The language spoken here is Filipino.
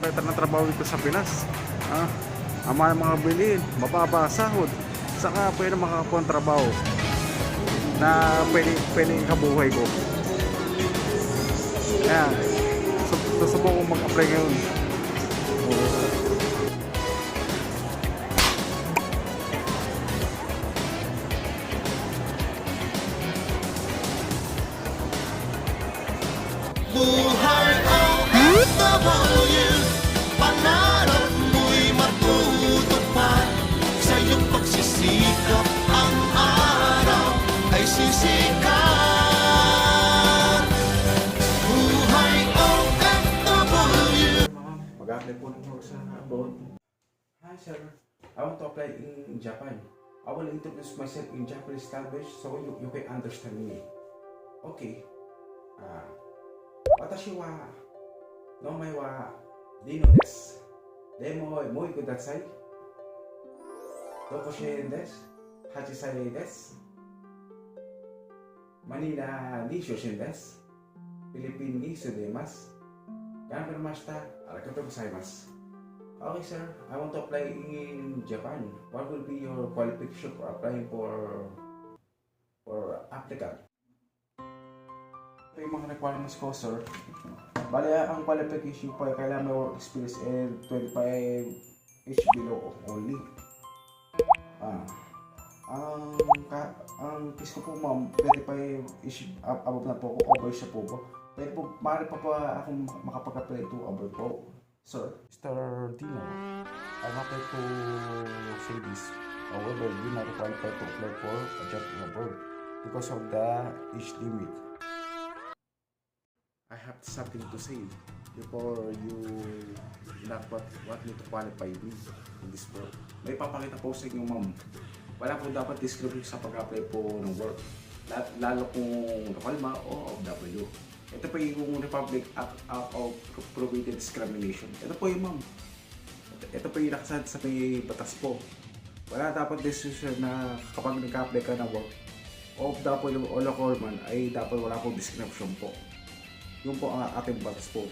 better na trabaho dito sa Pinas. Ang mga bilhin, mababa sahod, saka pwede makakakuha ng trabaho na pwede kabuhay ko. Ayan, susubok kong mag-apply ngayon. Buhay OFW, pangarap mo'y matutupad. Sa iyong pagsisikap, ang araw ay sisikat. Buhay OFW. Mag-apply po ng work sa abroad. Hi sir, I want to apply in Japan. I will introduce myself in Japanese language so you can understand me. Okay. 私は名前はリノです。でももうください。どこ出身です。8歳です。マニラに出身です。フィリピンに住んでいます。頑張りました。ありがとうございます。Okay sir, I want to apply in Japan. What will be your qualification for applying for applicant? Ito yung mga requirements ko, sir. Bali, ang qualification po ay kailangan may work experience and 25 age below only. Ang case ko po, ma'am, 25 age above na po ako, over siya po po. Pwede po, maaari pa po akong makapag-apply to abroad po, sir. Mr. Dino, I wanted to say this. However, you not qualified to apply for a job abroad because of the age limit. I have something to say before you not what me to qualify me in this work. May papakita po sa inyo, ma'am. Wala po dapat discrimination sa pag-apply po ng work. Lalo kung lokalma o OFW. Ito po yung Republic Act of Prohibited Discrimination. Ito po yung, ma'am. Ito po yung nakasaad sa may batas po. Wala dapat decision na kapag nag-apply ka ng work, OFW o local man ay dapat wala po discrimination po. Yun po ang ating batas po.